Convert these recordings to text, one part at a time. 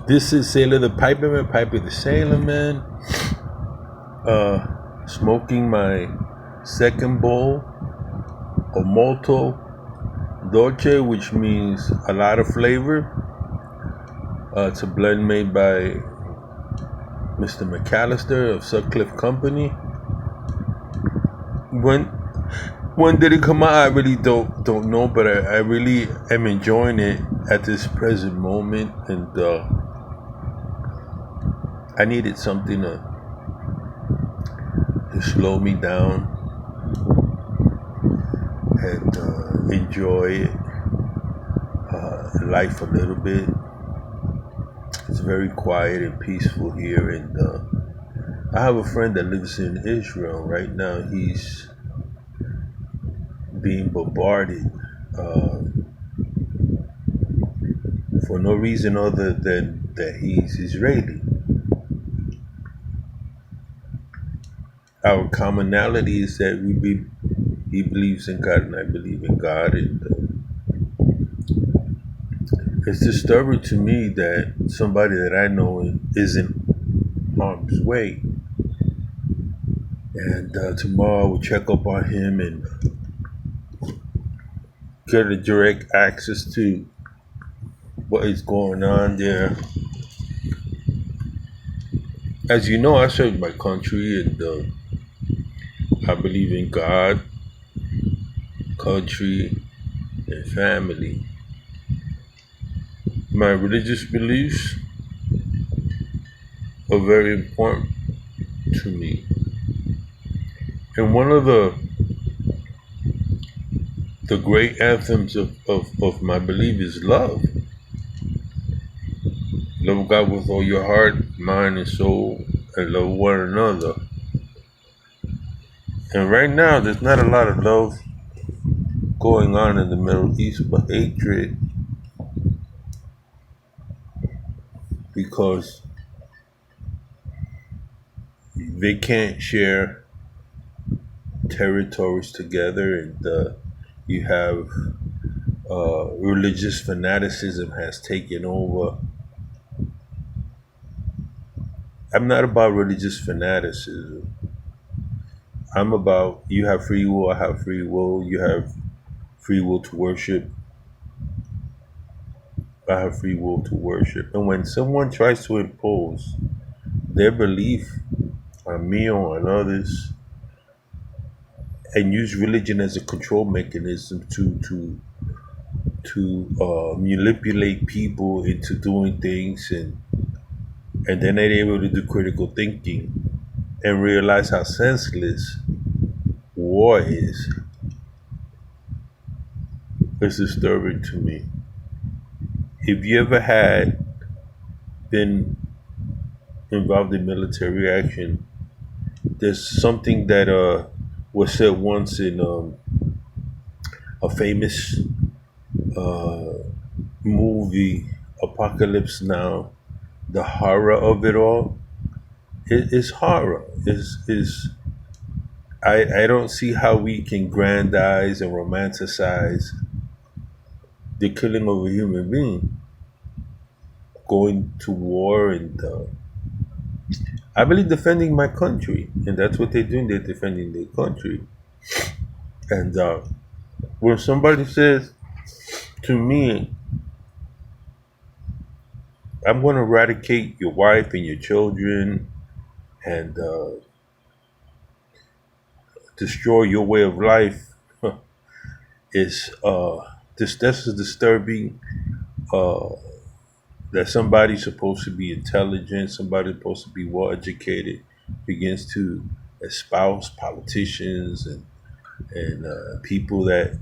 This is Sailor the Piperman, Piper the Sailor Man. Smoking my second bowl of Molto Dolce, which means a lot of flavor. It's a blend made by Mr. McAllister of Sutcliffe Company. When did it come out? I really don't know, but I really am enjoying it at this present moment, and I needed something to slow me down and enjoy life a little bit. It's very quiet and peaceful here, and I have a friend that lives in Israel right now. He's being bombarded for no reason other than that he's Israeli. Our commonality is that he believes in God and I believe in God, and it's disturbing to me that somebody that I know is in harm's way. And tomorrow I will check up on him and get a direct access to what is going on there. As you know, I serve my country, and I believe in God, country, and family. My religious beliefs are very important to me. And one of the great anthems of my belief is love. Love God with all your heart, mind, and soul, and love one another. And right now, there's not a lot of love going on in the Middle East, but hatred, because they can't share territories together, and you have religious fanaticism has taken over. I'm not about religious fanaticism. I'm about, you have free will, I have free will, you have free will to worship, I have free will to worship. And when someone tries to impose their belief on me or on others and use religion as a control mechanism to manipulate people into doing things, and then they're able to do critical thinking and realize how senseless war is, it's disturbing to me. If you ever had been involved in military action, there's something that was said once in a famous movie, Apocalypse Now. The horror of it all. It is horror. I don't see how we can grandize and romanticize the killing of a human being, going to war, and I believe defending my country, and that's what they're doing. They're defending their country. And when somebody says to me, I'm going to eradicate your wife and your children and destroy your way of life, is this is disturbing. That somebody's supposed to be intelligent, somebody's supposed to be well educated, begins to espouse politicians and people that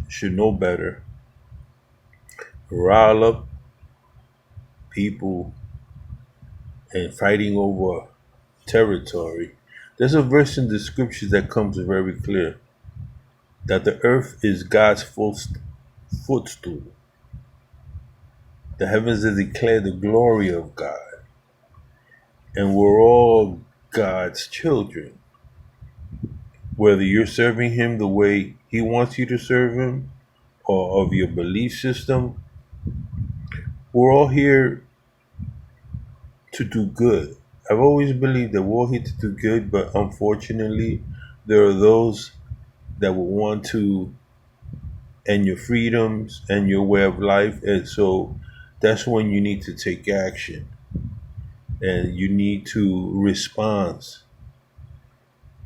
should know better, rile up people and fighting over territory. There's a verse in the scriptures that comes very clear that the earth is God's footstool. The heavens have declared the glory of God, and we're all God's children. Whether you're serving Him the way He wants you to serve Him, or of your belief system, we're all here to do good. I've always believed that we're here to do good, but unfortunately, there are those that will want to end your freedoms and your way of life. And so that's when you need to take action and you need to respond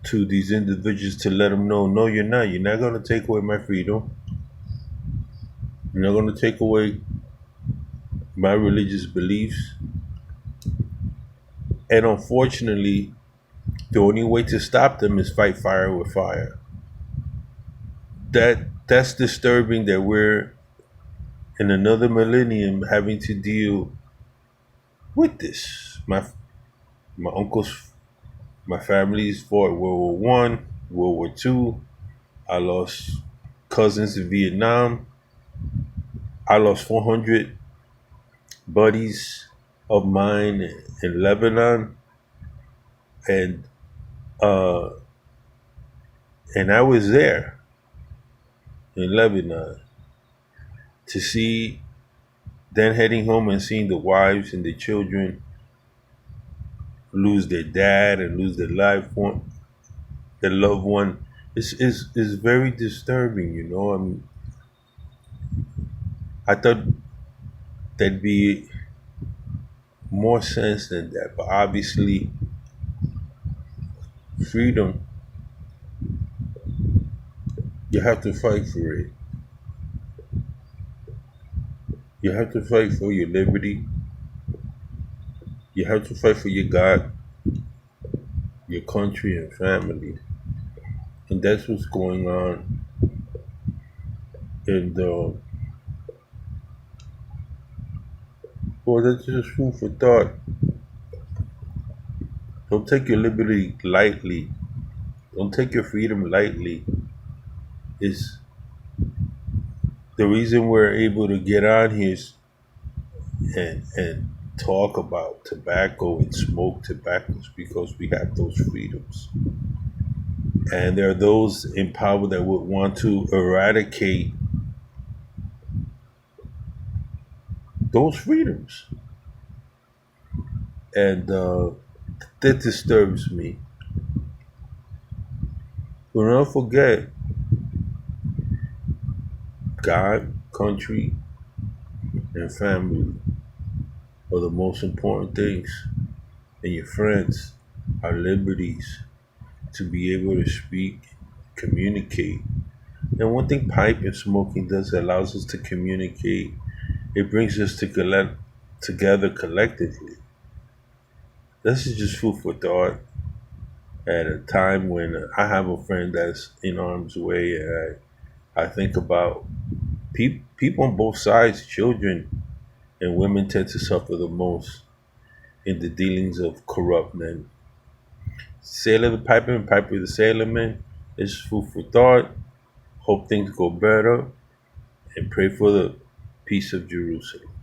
to these individuals to let them know, no, you're not. You're not going to take away my freedom. You're not going to take away my religious beliefs. And unfortunately, the only way to stop them is fight fire with fire. That's disturbing that we're in another millennium having to deal with this. My uncles, my family's fought World War I, World War II. I lost cousins in Vietnam. I lost 400 buddies of mine in Lebanon, and uh, and I was there in Lebanon to see, then heading home and seeing the wives and the children lose their dad and lose their loved one. Is very disturbing, you know. I thought there'd be more sense than that, but obviously, freedom, you have to fight for it. You have to fight for your liberty. You have to fight for your God, your country, and family. And that's what's going on. And well, that's just food for thought. Don't take your liberty lightly. Don't take your freedom lightly. Is the reason we're able to get on here and talk about tobacco and smoke tobacco is because we have those freedoms. And there are those in power that would want to eradicate those freedoms. And that disturbs me. But don't forget, God, country, and family are the most important things. And your friends are liberties to be able to speak, communicate. And one thing pipe and smoking does allows us to communicate. It brings us together collectively. This is just food for thought at a time when I have a friend that's in harm's way. And I think about people on both sides, children and women tend to suffer the most in the dealings of corrupt men. Sailor the Piper and Piper the Sailorman is food for thought. Hope things go better and pray for the peace of Jerusalem.